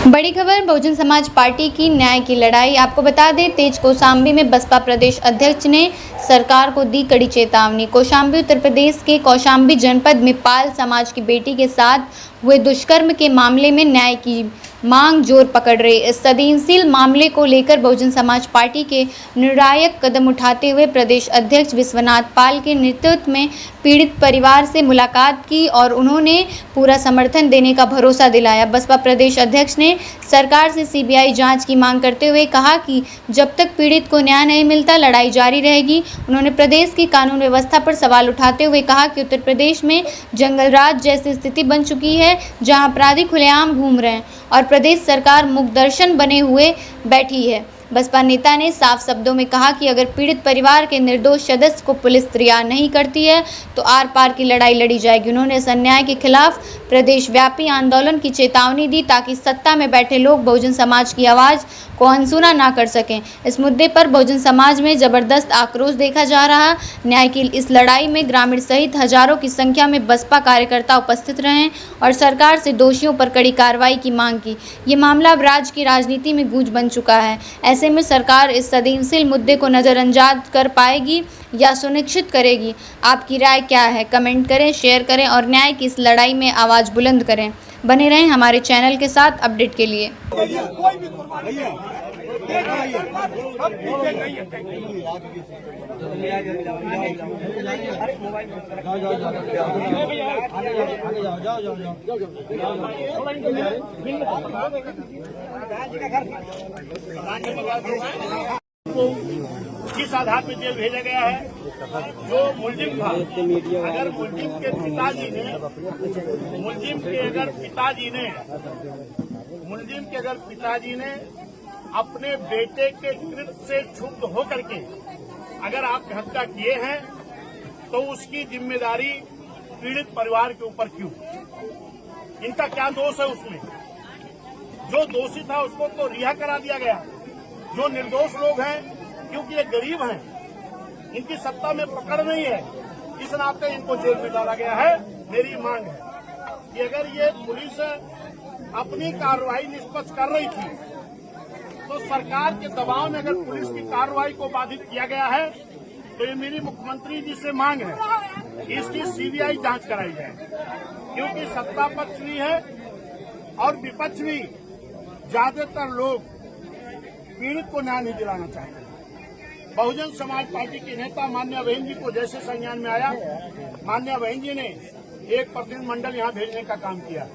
बड़ी खबर बहुजन समाज पार्टी की न्याय की लड़ाई। आपको बता दें, तेज कौशाम्बी में बसपा प्रदेश अध्यक्ष ने सरकार को दी कड़ी चेतावनी। कौशाम्बी उत्तर प्रदेश के कौशाम्बी जनपद में पाल समाज की बेटी के साथ हुए दुष्कर्म के मामले में न्याय की मांग जोर पकड़ रही। इस संवेदनशील मामले को लेकर बहुजन समाज पार्टी के निर्णायक कदम उठाते हुए प्रदेश अध्यक्ष विश्वनाथ पाल के नेतृत्व में पीड़ित परिवार से मुलाकात की और उन्होंने पूरा समर्थन देने का भरोसा दिलाया। बसपा प्रदेश अध्यक्ष ने सरकार से सीबीआई जांच की मांग करते हुए कहा कि जब तक पीड़ित को न्याय नहीं मिलता लड़ाई जारी रहेगी। उन्होंने प्रदेश की कानून व्यवस्था पर सवाल उठाते हुए कहा कि उत्तर प्रदेश में जंगलराज जैसी स्थिति बन चुकी है, जहां अपराधी खुलेआम घूम रहे हैं और प्रदेश सरकार मुखदर्शन बने हुए बैठी है। बसपा नेता ने साफ शब्दों में कहा कि अगर पीड़ित परिवार के निर्दोष सदस्य को पुलिस रिहा नहीं करती है तो आर पार की लड़ाई लड़ी जाएगी। उन्होंने इस अन्याय के खिलाफ प्रदेश व्यापी आंदोलन की चेतावनी दी ताकि सत्ता में बैठे लोग बहुजन समाज की आवाज़ को अनसुना ना कर सकें। इस मुद्दे पर बहुजन समाज में जबरदस्त आक्रोश देखा जा रहा। न्याय की इस लड़ाई में ग्रामीण सहित हजारों की संख्या में बसपा कार्यकर्ता उपस्थित रहे और सरकार से दोषियों पर कड़ी कार्रवाई की मांग की। ये मामला अब राज्य की राजनीति में गूंज बन चुका है। ऐसे में सरकार इस संवेदनशील मुद्दे को नज़रअंदाज कर पाएगी या सुनिश्चित करेगी? आपकी राय क्या है? कमेंट करें, शेयर करें और न्याय की इस लड़ाई में आवाज़ बुलंद करें। बने रहें हमारे चैनल के साथ अपडेट के लिए। किस आधार पर जेल भेजा गया है? जो मुलजिम था, अगर मुलजिम के पिताजी ने अपने बेटे के कृत्य से क्षुब्ध होकर के अगर आप हत्या किए हैं तो उसकी जिम्मेदारी पीड़ित परिवार के ऊपर क्यों? इनका क्या दोष है उसमें? जो दोषी था उसको तो रिहा करा दिया गया। जो निर्दोष लोग हैं, क्योंकि ये गरीब हैं, इनकी सत्ता में पकड़ नहीं है, इस नाते इनको जेल में डाला गया है। मेरी मांग है कि अगर ये पुलिस अपनी कार्रवाई निष्पक्ष कर रही थी तो सरकार के दबाव में अगर पुलिस की कार्रवाई को बाधित किया गया है तो ये मेरी मुख्यमंत्री जी से मांग है कि इसकी सीबीआई जांच कराई जाए, क्योंकि सत्ता पक्ष भी है और विपक्ष भी, ज्यादातर लोग पीड़ित को न्याय नहीं दिलाना चाहते। बहुजन समाज पार्टी के नेता मान्या बहन जी को जैसे संज्ञान में आया, मान्या बहन जी ने एक प्रतिनिधिमंडल यहाँ भेजने का काम किया।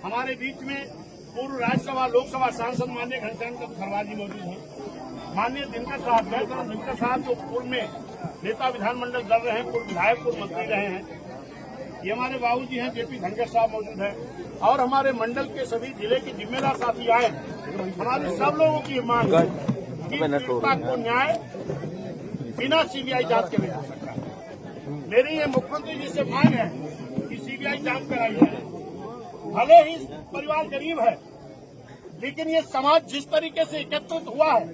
हमारे बीच में पूर्व राज्यसभा लोकसभा सांसद माननीय घनश्याम खरवार जी मौजूद हैं। माननीय दिनकर साहब जो पूर्व में नेता विधानमंडल दल रहे हैं, पूर्व विधायक, पूर्व मंत्री रहे हैं। ये हमारे बाबूजी हैं जेपी धनखड़ साहब मौजूद हैं और हमारे मंडल के सभी जिले के जिम्मेदार साथी आए। हमारे सब लोगों की मांग है कि पीड़िता को न्याय बिना सीबीआई जांच के मिल सकता है। मेरी ये मुख्यमंत्री जी से मांग है कि सीबीआई जांच कराई जाए। भले ही परिवार गरीब है, लेकिन ये समाज जिस तरीके से एकत्रित हुआ है,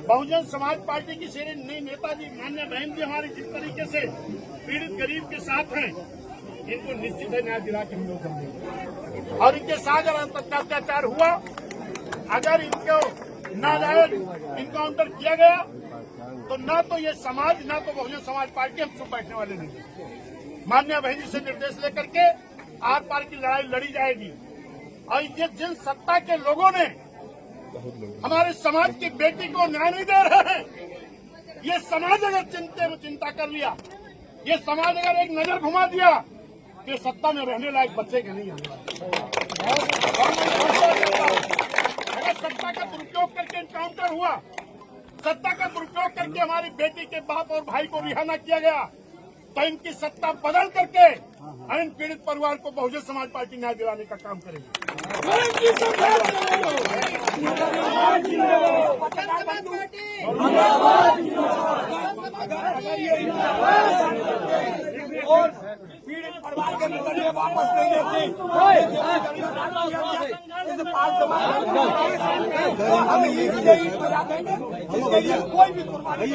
बहुजन समाज पार्टी की श्रेणी नेताजी मान्य बहन जी हमारी जिस तरीके से पीड़ित गरीब के साथ हैं, इनको निश्चित है न्याय दिला के हम लोग करेंगे। और इनके साथ अगर अत्याचार हुआ, अगर इनको नाजायज इनकाउंटर किया गया तो ना तो ये समाज, ना तो बहुजन समाज पार्टी हम चुप बैठने वाले नहीं। मान्य बहन जी से निर्देश लेकर के आर पार की लड़ाई लड़ी जाएगी। और ये जिन सत्ता के लोगों ने हमारे समाज की बेटी को न्याय नहीं दे रहे हैं, ये समाज अगर चिंता कर लिया, ये समाज अगर एक नजर घुमा दिया कि सत्ता में रहने लायक बच्चे के नहीं आने अगर सत्ता का दुरुपयोग करके इनकाउंटर हुआ, सत्ता का दुरुपयोग करके हमारी बेटी के बाप और भाई को रिहा न किया गया, तो इनकी सत्ता बदल करके इन पीड़ित परिवार को बहुजन समाज पार्टी न्याय दिलाने का काम करेगी। और पीड़ित परिवार के नजरिए वापस नहीं लेती। कोई भी कुर्बानी